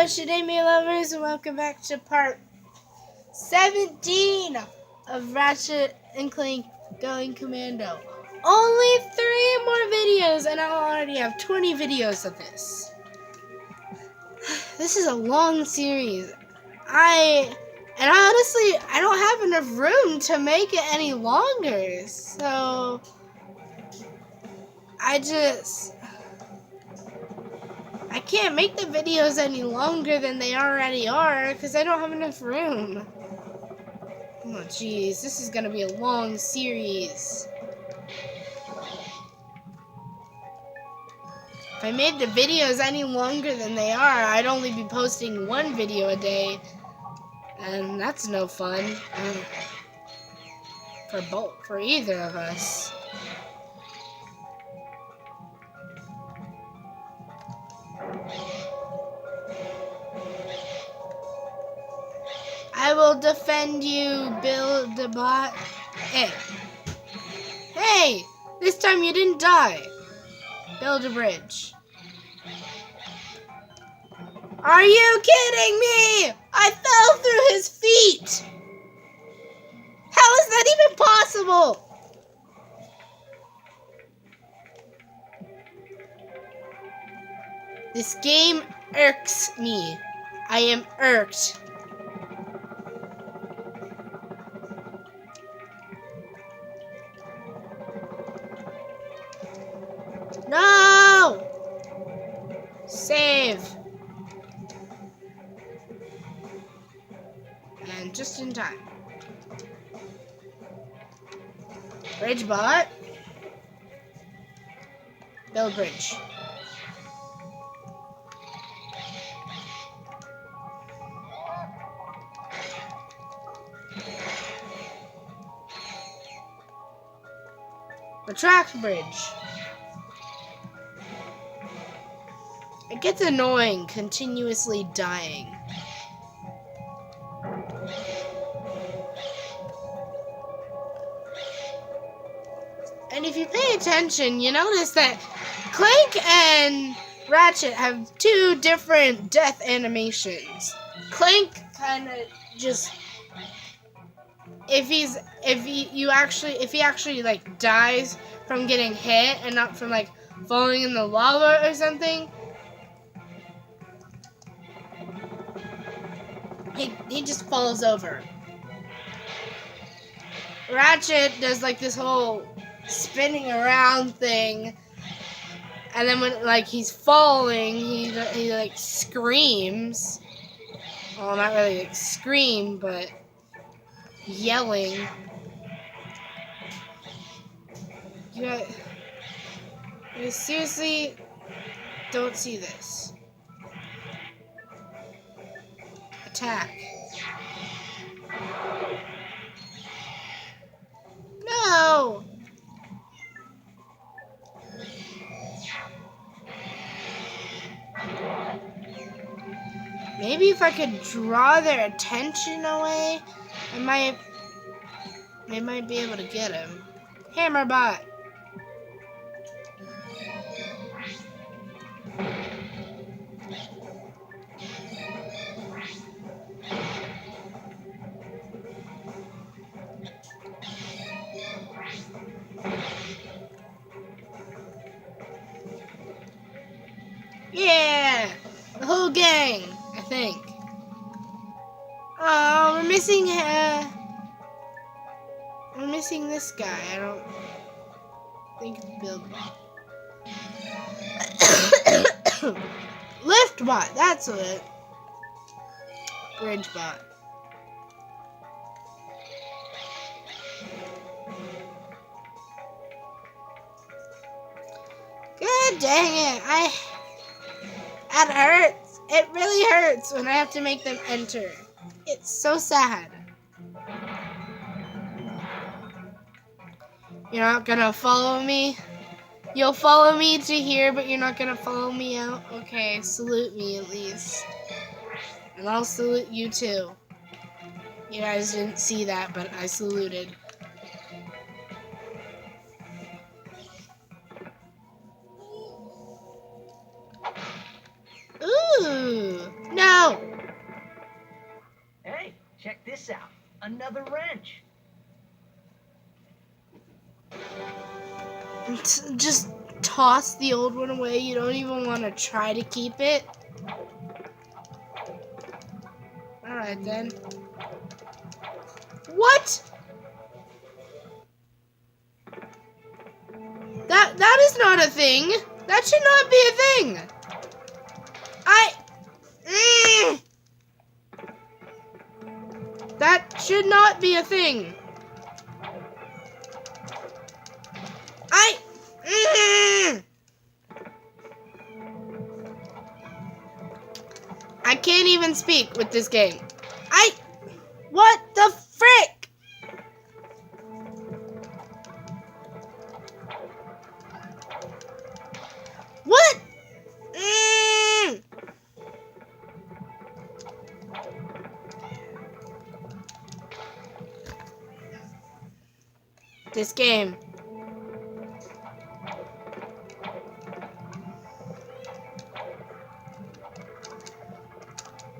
Ratchet Amy lovers, and welcome back to part 17 of Ratchet and Clank Going Commando. Only 3 more videos, and I'll already have 20 videos of this. This is a long series. I don't have enough room to make it any longer, so I can't make the videos any longer than they already are because I don't have enough room. Oh jeez, this is gonna be a long series. If I made the videos any longer than they are, I'd only be posting 1 video a day. And that's no fun. For either of us. I will defend you, build the bot. Hey! This time you didn't die. Build a bridge. Are you kidding me? I fell through his feet! How is that even possible? This game irks me. I am irked. No! Save. And just in time. Bridge bot. Build bridge. Retract bridge. It gets annoying continuously dying. And if you pay attention, you notice that Clank and Ratchet have 2 different death animations. Clank kind of just if he actually like dies from getting hit and not from like falling in the lava or something, he just falls over. Ratchet does like this whole spinning around thing, and then when like he's falling, he like screams. Well, not really like scream, but yelling. You seriously don't see this. Attack. No! Maybe if I could draw their attention away, they might be able to get him. Hammer bot. Yeah! The whole gang, I think. Oh, we're missing this guy. I don't think it's build bot. Lift bot, that's it. Bridge bot. God dang it. That hurts. It really hurts when I have to make them enter. It's so sad. You're not gonna follow me? You'll follow me to here, but you're not gonna follow me out? Okay, salute me at least. And I'll salute you too. You guys didn't see that, but I saluted. Ooh! No! Another wrench. Just toss the old one away. You don't even want to try to keep it. Alright then. What? That is not a thing. That should not be a thing. That should not be a thing. I can't even speak with this game. What the frick? What? This game.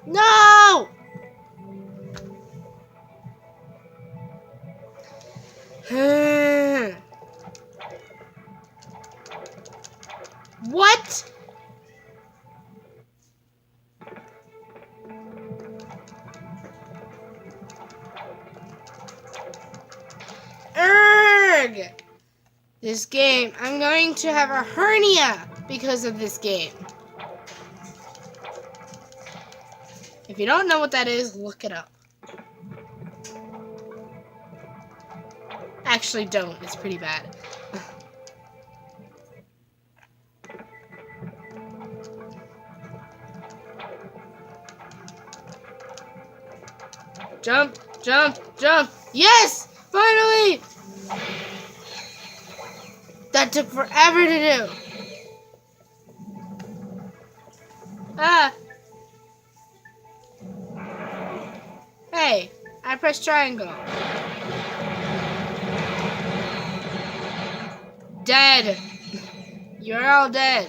No! What? Urgh! This game. I'm going to have a hernia because of this game. If you don't know what that is, look it up. Actually, don't. It's pretty bad. Jump, jump, jump. Yes! Finally! That took forever to do. Ah. Hey, I pressed triangle. Dead. You're all dead.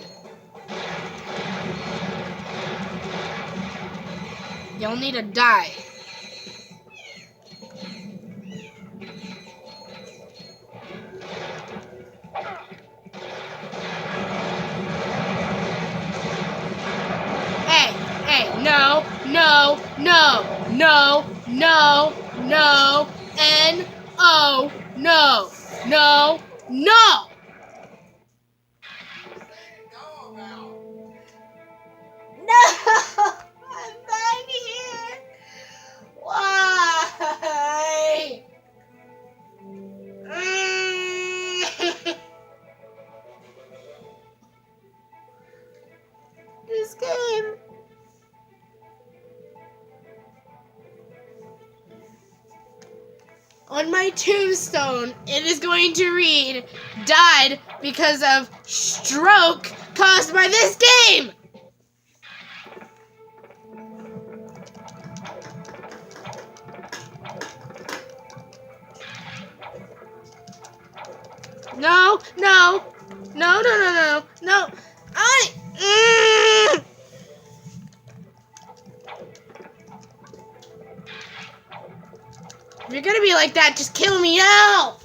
You'll need to die. Hey, no, no, no, no, no, no, N-O, no, no, no! No! I'm back here! Why? This game. On my tombstone, it is going to read, died because of stroke caused by this game! No, no, no, no, no, no, no. If you're gonna be like that, just kill me now!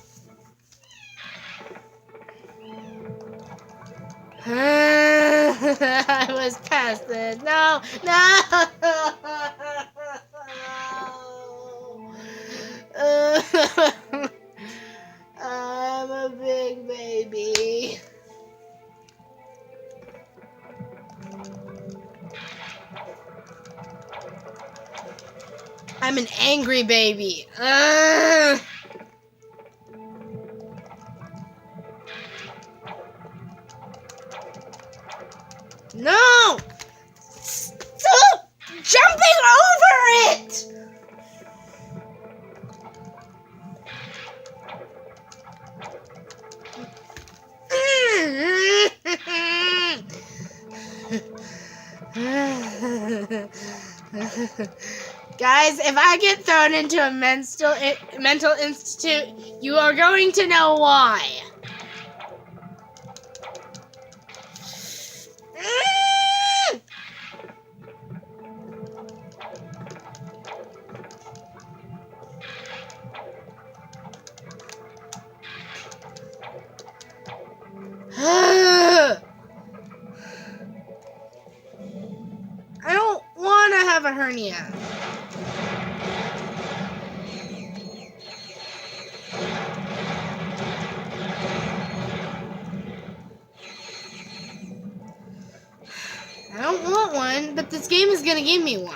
I was past it. No, no! I'm a big baby. I'm an angry baby. No! Stop jumping over it! Guys, if I get thrown into a mental institute, you are going to know why. have a hernia. I don't want one, but this game is gonna give me one.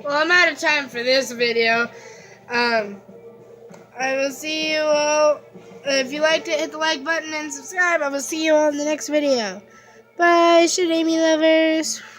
Well, I'm out of time for this video. I will see you all. If you liked it, hit the like button and subscribe. I will see you all in the next video. Bye, Shadami lovers.